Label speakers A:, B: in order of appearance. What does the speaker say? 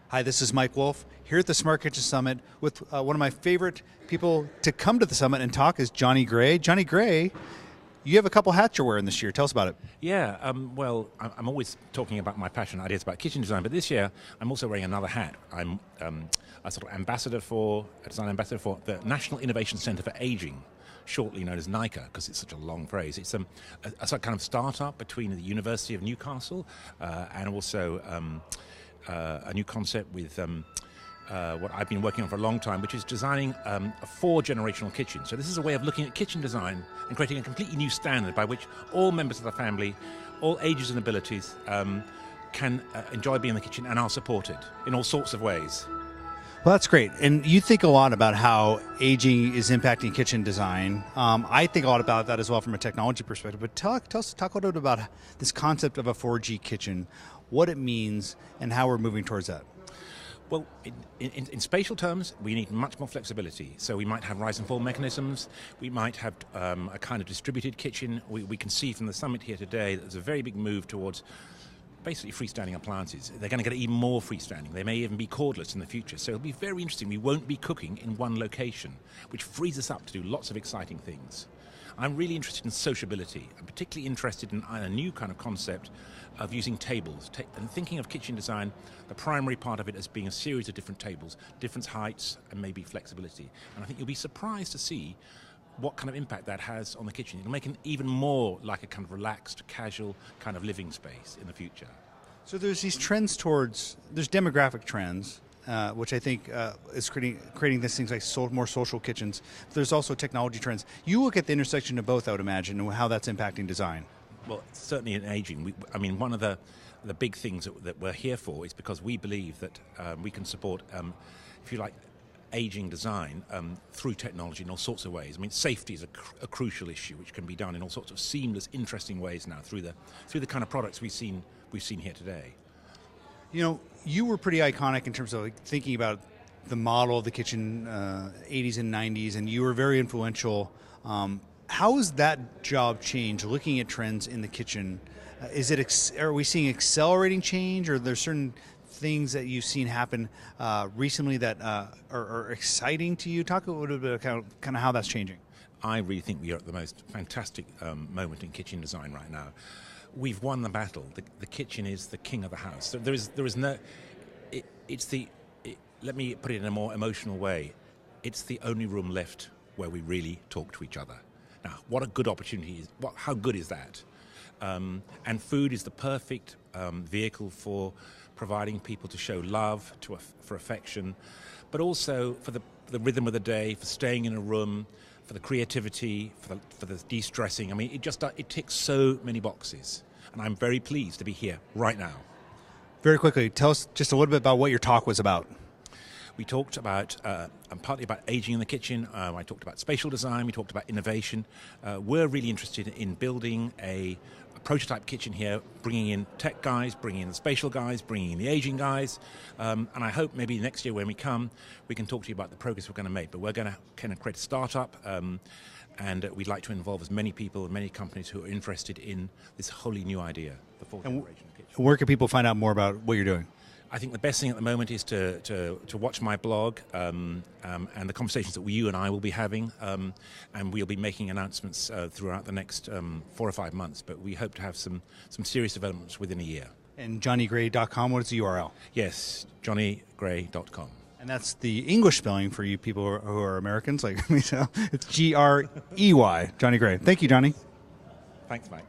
A: Hi, this is Mike Wolf here at the Smart Kitchen Summit with one of my favorite people to come to the summit and talk is Johnny Gray. Johnny Gray, you have a couple hats you're wearing this year. Tell us about it.
B: Yeah, well, I'm always talking about my passion ideas about kitchen design, but this year I'm also wearing another hat. I'm a sort of a design ambassador for the National Innovation Center for Aging, shortly known as NICA, because it's such a long phrase. It's a sort of kind of startup between the University of Newcastle and also a new concept with what I've been working on for a long time, which is designing a 4-generational kitchen. So this is a way of looking at kitchen design and creating a completely new standard by which all members of the family, all ages and abilities, can enjoy being in the kitchen and are supported in all sorts of ways.
A: Well, that's great. And you think a lot about how aging is impacting kitchen design. I think a lot about that as well from a technology perspective. But talk a little bit about this concept of a 4G kitchen, what it means, and how we're moving towards that.
B: Well, in spatial terms, we need much more flexibility. So we might have rise and fall mechanisms. We might have a kind of distributed kitchen. We can see from the summit here today that there's a very big move towards basically freestanding appliances. They're going to get even more freestanding. They may even be cordless in the future. So it'll be very interesting. We won't be cooking in one location, which frees us up to do lots of exciting things. I'm really interested in sociability. I'm particularly interested in a new kind of concept of using tables. And thinking of kitchen design, the primary part of it as being a series of different tables, different heights, and maybe flexibility. And I think you'll be surprised to see what kind of impact that has on the kitchen. It'll make it even more like a kind of relaxed, casual kind of living space in the future.
A: So there's these trends there's demographic trends, which I think is creating these things like more social kitchens. There's also technology trends. You look at the intersection of both, I would imagine, and how that's impacting design.
B: Well, certainly in aging. One of the big things that we're here for is because we believe that we can support, if you like, aging design through technology in all sorts of ways. I mean, safety is a crucial issue, which can be done in all sorts of seamless, interesting ways now through the kind of products we've seen here today.
A: You know, you were pretty iconic in terms of thinking about the model of the kitchen, 80s and 90s, and you were very influential. How has that job changed, looking at trends in the kitchen? Are we seeing accelerating change, or are there certain things that you've seen happen recently that are exciting to you? Talk a little bit about kind of how that's changing.
B: I really think we are at the most fantastic moment in kitchen design right now. We've won the battle. The kitchen is the king of the house. So there is no. Let me put it in a more emotional way. It's the only room left where we really talk to each other. Now, what a good opportunity is! How good is that? And food is the perfect vehicle for providing people to show love, for affection, but also for the rhythm of the day, for staying in a room, for the creativity, for the de-stressing. I mean, it ticks so many boxes, and I'm very pleased to be here right now.
A: Very quickly, tell us just a little bit about what your talk was about.
B: We talked about, partly about aging in the kitchen. I talked about spatial design. We talked about innovation. We're really interested in building a prototype kitchen here, bringing in tech guys, bringing in the spatial guys, bringing in the aging guys. And I hope maybe next year when we come, we can talk to you about the progress we're going to make. But we're going to kind of create a startup, and we'd like to involve as many people and many companies who are interested in this wholly new idea, the fourth generation kitchen.
A: Where can people find out more about what you're doing?
B: I think the best thing at the moment is to watch my blog and the conversations that you and I will be having, and we'll be making announcements throughout the next 4 or 5 months, but we hope to have some serious developments within a year.
A: And johnnygray.com, what is the URL?
B: Yes, johnnygray.com.
A: And that's the English spelling for you people who are Americans like me. So it's Grey, Johnny Gray. Thank you, Johnny.
B: Thanks, Mike.